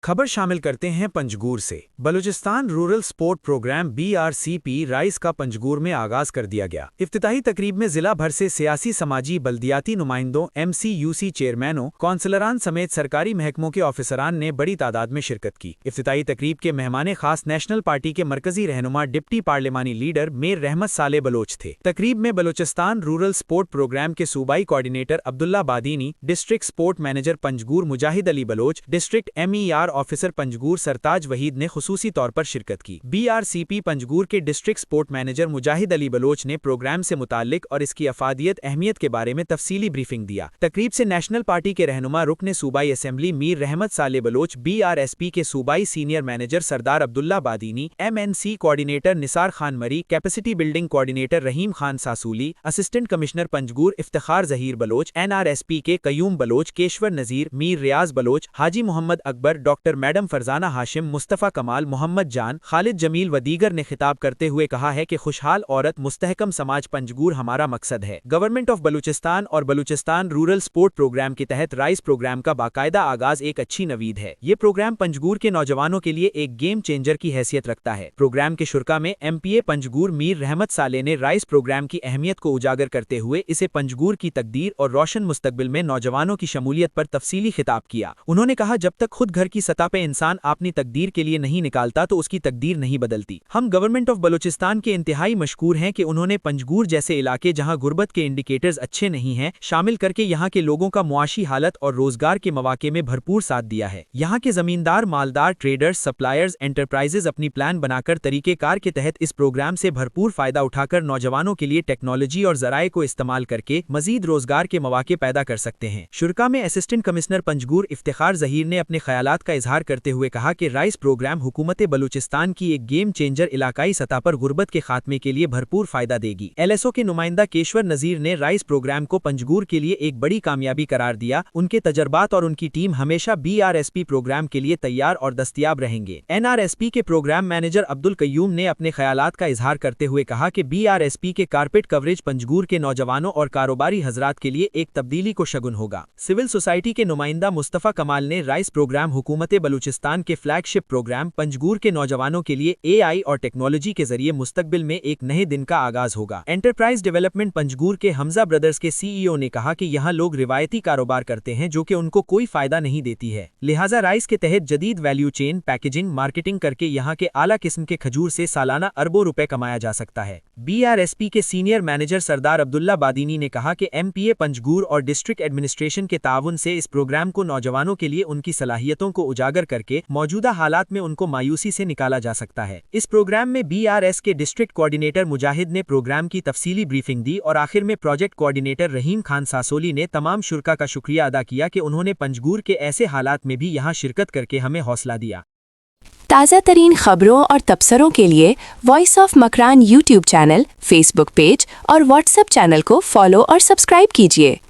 खबर शामिल करते हैं पंजगूर से। Balochistan rural sport program BRCP राइस का पंजगूर में आगाज कर दिया गया। इफ्तिताही तकरीब में जिला भर से सियासी, समाजी, बल्दियाती नुमाइंदों, MCUC चेयरमैनों, कौंसलरान समेत सरकारी महकमों के ऑफिसरान ने बड़ी तादाद में शिरकत की। इफ्तिताही तकरीब के मेहमान खास नेशनल पार्टी के मरकजी रहनुमा डिप्टी पार्लिमानी लीडर मीर रहमत साले बलोच थे। तकरीब में बलूचिस्तान रूरल स्पोर्ट प्रोग्राम के सूबाई coordinator Abdullah Badini, district sport manager Panjgur Mujahid Ali Baloch, district MER officer Panjgur Sartaj Waheed ने खुसूसी तौर पर शिरकत की। BRCP पंजगूर के district sport manager Mujahid Ali Baloch ने प्रोग्राम से मुताल्लिक और इसकी अफादियत अहमियत के बारे में तफसीली ब्रीफिंग दिया। तकरीब से नेशनल पार्टी के रहनुमा रुकने सूबाई असेंबली मीर रहमत साले बलोच, BRSP के सूबाई senior manager Sardar Abdullah Badini, MNC coordinator Nisar Khan Marri, capacity building coordinator Rahim Khan Sasoli, assistant commissioner Panjgur Iftikhar Zaheer Baloch, NRSP के कयूम बलोच, केशवर नजीर, मीर रियाज बलोच, हाजी मोहम्मद अकबर, डॉक्टर मैडम फरजाना हाशिम, मुस्तफ़ा कमाल, मोहम्मद जान, खालिद जमील व दीगर ने खिताब करते हुए कहा है कि खुशहाल औरत, मुस्तहकम समाज पंजगूर हमारा मकसद है। गवर्नमेंट ऑफ बलूचिस्तान और बलूचिस्तान रूरल स्पोर्ट प्रोग्राम के तहत राइस प्रोग्राम का बाकायदा आगाज एक अच्छी नवीद है। ये प्रोग्राम पंजगूर के नौजवानों के लिए एक गेम चेंजर की हैसियत रखता है। प्रोग्राम के शुरा में MPA पंजगूर मीर रहमत साले ने राइस प्रोग्राम की अहमियत को उजागर करते हुए इसे पंजगूर की तकदीर और रोशन मुस्तकबिल में नौजवानों की शमूलियत पर तफसीली खिताब किया। उन्होंने कहा, जब तक खुद घर की सतह पे इंसान अपनी तकदीर के लिए नहीं निकालता तो उसकी तकदीर नहीं बदलती। हम गवर्नमेंट ऑफ बलूचिस्तान के इंतहाई मशकूर हैं कि उन्होंने पंजगूर जैसे इलाके जहां गुर्बत के इंडिकेटर्स अच्छे नहीं हैं शामिल करके यहां के लोगों का मुआशी हालत और रोजगार के मौके में भरपूर साथ दिया है। यहां के जमींदार, मालदार, ट्रेडर्स, सप्लायर्स, एंटरप्राइजेज अपनी प्लान बनाकर तरीकेकार के तहत इस प्रोग्राम से भरपूर फायदा उठाकर नौजवानों के लिए टेक्नोलॉजी और जराए को इस्तेमाल करके मजीद रोजगार के मौके पैदा कर सकते हैं। शुरा में असिस्टेंट कमिश्नर पंजगूर इफ्तिखार जहीर ने अपने ख्यालात का इजहार करते हुए कहा कि राइस प्रोग्राम हुकूमत बलूचिस्तान की एक गेम चेंजर इलाकाई सतह पर गुर्बत के खात्मे के लिए भरपूर फायदा देगी। LSO के नुमाइंदा केशवर नजीर ने राइस प्रोग्राम को पंजगूर के लिए एक बड़ी कामयाबी करार दिया। उनके तजर्बात और उनकी टीम हमेशा BRSP प्रोग्राम के लिए तैयार और दस्तयाब रहेंगे। NRSP के प्रोग्राम मैनेजर अब्दुल कयूम ने अपने ख्यालात का इजहार करते हुए कहा कि BRSP के कारपेट कवरेज पंजगूर के नौजवानों और कारोबारी हजरात के लिए एक तब्दीली को शगुन होगा। सिविल सोसाइटी के नुमाइंदा मुस्तफ़ा कमाल ने राइस प्रोग्राम हुकूमत बलूचिस्तान के फ्लैगशिप प्रोग्राम पंजगूर के नौजवानों के लिए AI और टेक्नोलॉजी के जरिए मुस्तकबिल में एक नए दिन का आगाज होगा। एंटरप्राइज डेवलपमेंट पंजगूर के हमजा ब्रदर्स के CEO ने कहा कि यहाँ लोग रिवायती कारोबार करते हैं जो कि उनको कोई फायदा नहीं देती है, लिहाजा राइस के तहत जदीद वैल्यू चेन, पैकेजिंग, मार्केटिंग करके यहाँ के आला किस्म के खजूर से सालाना अरबों रुपए कमाया जा सकता है। BRSP के सीनियर मैनेजर सरदार अब्दुल्ला बादीनी ने कहा कि MPA पंजगूर और डिस्ट्रिक्ट एडमिनिस्ट्रेशन के ताउन से इस प्रोग्राम को नौजवानों के लिए उनकी सलाहियतों को उजागर करके मौजूदा हालात में उनको मायूसी से निकाला जा सकता है। इस प्रोग्राम में BRS के डिस्ट्रिक्ट कोऑर्डिनेटर मुजाहिद ने प्रोग्राम की तफसीली ब्रीफिंग दी और आखिर में प्रोजेक्ट कोऑर्डिनेटर रहीम खान सासोली ने तमाम शुरका का शुक्रिया अदा किया कि उन्होंने पंजगूर के ऐसे हालात में भी यहाँ शिरकत करके हमें हौसला दिया। ताज़ा तरीन खबरों और तबसरों के लिए voice of Makran YouTube channel, Facebook page और WhatsApp चैनल को फॉलो और सब्सक्राइब कीजिए।